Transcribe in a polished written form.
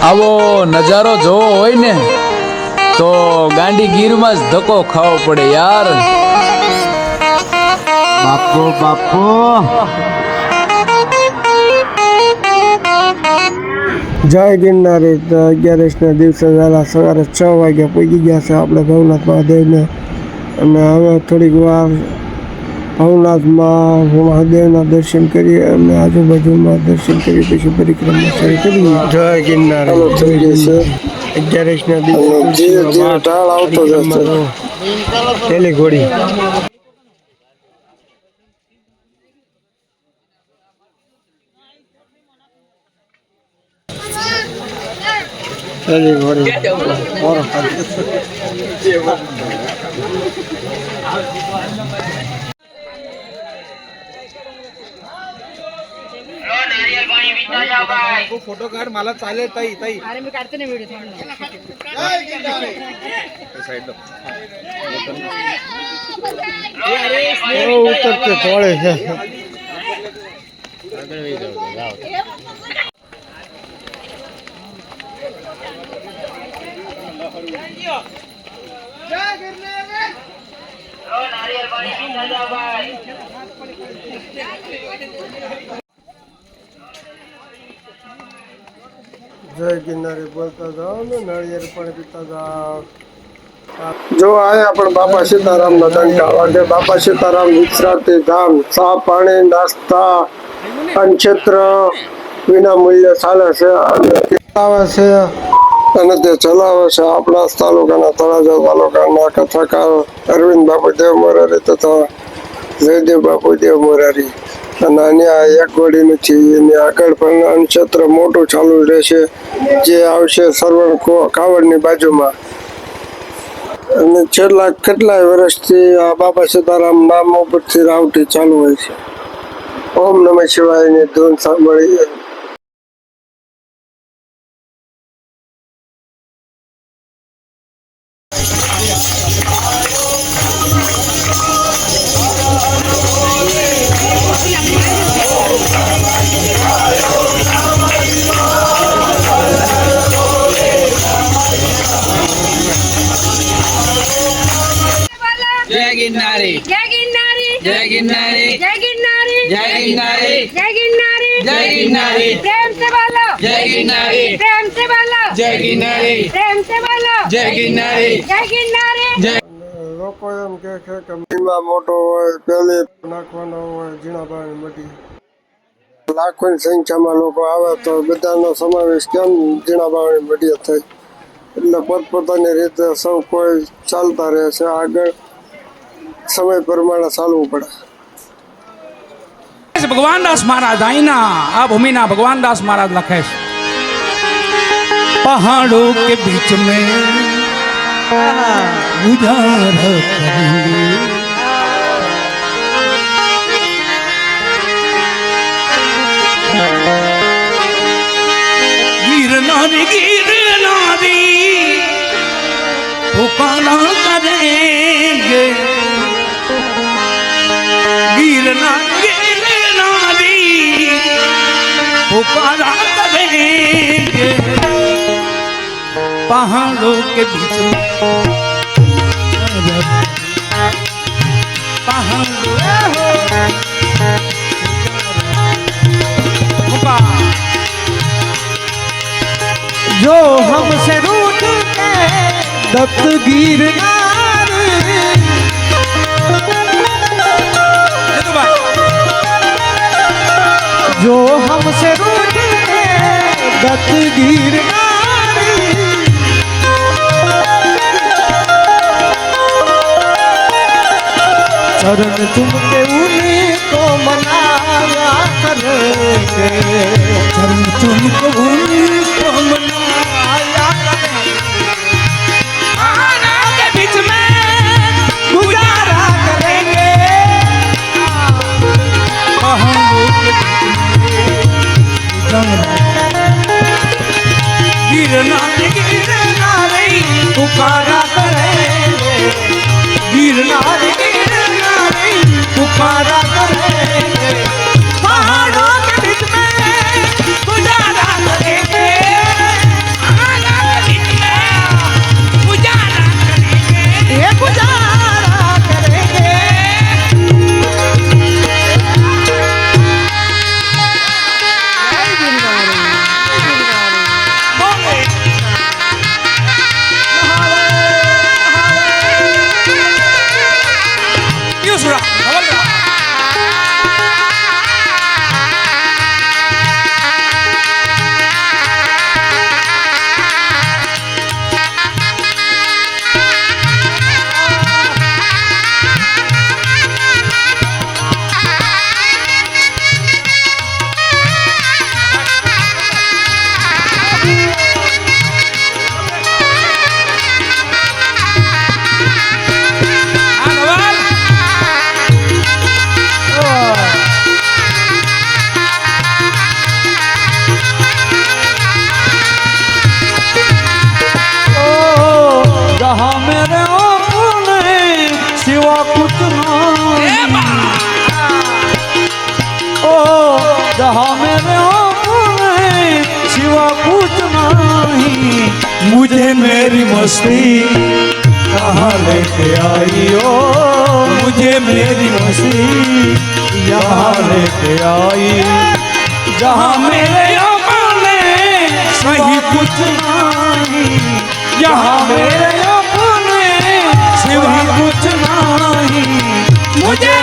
આવો નજારો જોવો હોય ને તો ગાંડી ગીરમાં જ ધક્કો ખાવો પડે યાર. બાપુ બાપુ જય ગિરનારી. 11ના દિવસે વહેલા સવારે 6 વાગ્યા પહોંચી ગયા છે આપણે ભવનાથ મહાદેવને. અને હવે થોડીક વાર ભવનાથમાં મહાદેવના દર્શન કરીએ અને આજુબાજુમાં દર્શન કરી પછી પરિક્રમા શરૂ કરીએ. જય ગિરનારી. થઈ ગઈ છે 11ના દિવસે ઢાળ આવતો જશે પેલી ઘોડી. પેલી ઘોડી फोटो काढ मला चालेल ताई ताई. अरे मी काढते ना व्हिडिओ. ઉતરતે તોડે છે. જય ગિરનારી બોલતા જાઓ ને નાળિયેર પણ પીતા જાઓ. જો આયા પણ બાપા સીતારામ ના દંડા વાગે. બાપા સીતારામ વિશ્રાંતિ ધામ, ચા પાણી નાસ્તા અન્નક્ષેત્ર વિના મૂલ્ય ચાલે છે અને આવે છે અને તે ચલાવે છે આપણા તાલુકાના તળાજા તાલુકાના કથાકાર અરવિંદ બાપુદેવ મોરારી તથા જયદેવ બાપુદેવ મોરારી. અને અહીંયા એક ઘોડી નથી, એની આગળ પણ અન્નક્ષેત્ર મોટું ચાલુ રહેશે જે આવશે સરવણ કાવડની બાજુમાં. અને છેલ્લા કેટલાય વર્ષથી આ બાપા સીતારામ નામ ઉપરથી રાવટી ચાલુ હોય છે. ઓમ નમઃ શિવાયની ધૂન સાંભળીએ. જય ગિરનારી, જય ગિરનારી, જય ગિરનારી, જય ગિરનારી, જય ગિરનારી, જય ગિરનારી, જય ગિરનારી, પ્રેમ से बोलो, જય ગિરનારી, प्रेम से बोलो, જય ગિરનારી, प्रेम से बोलो, જય ગિરનારી, जय गिरनारी. જય. લોકો એમ કે છે કે મહિમા મોટો હોય પેલી નાખવાનો હોય ઝીણાભાઈ મઢી. લાખોની સંખ્યામાં લોકો આવે તો બધાનો સમાવેશ કેમ ઝીણાભાઈ મઢીએ થાય. એટલે પોતપોતાની રીતે સૌ કોઈ ચાલતા રહે છે. આગળ સમય પ્રમાણે ચાલવું પડે. भगवान दास महाराज आईना आ भूमि ना भगवान दास महाराज लखे पहाड़ों के बीच में गुजारा करेंगे गिरनारी गिरनारी पुकारा करेंगे गिरनारी पुकारा करेंगे पहाड़ों के बीच में जो हमसे रूठ के दत्त गिरनार जो हमसे रूठ के दत्त गिरनारी चरण चुम के उन्हीं को मनाया करेंगे चरण चुम के उन्हीं को मनाया करेंगे पहाड़ों के बीच में गुजारा करेंगे पहाड़ों के गिरनारी गिरनारी पुकारा करेंगे गिरनारी गिरनारी पुकारा करेंगे पहाड़ों के बीच में गुजारा करेंगे मस्ती कहाँ लेके आई हो, मुझे मेरी मस्ती यहाँ लेके आई, जहाँ मेरे अपने सही कुछ नहीं, यहाँ मेरे अपने सही कुछ नहीं, मुझे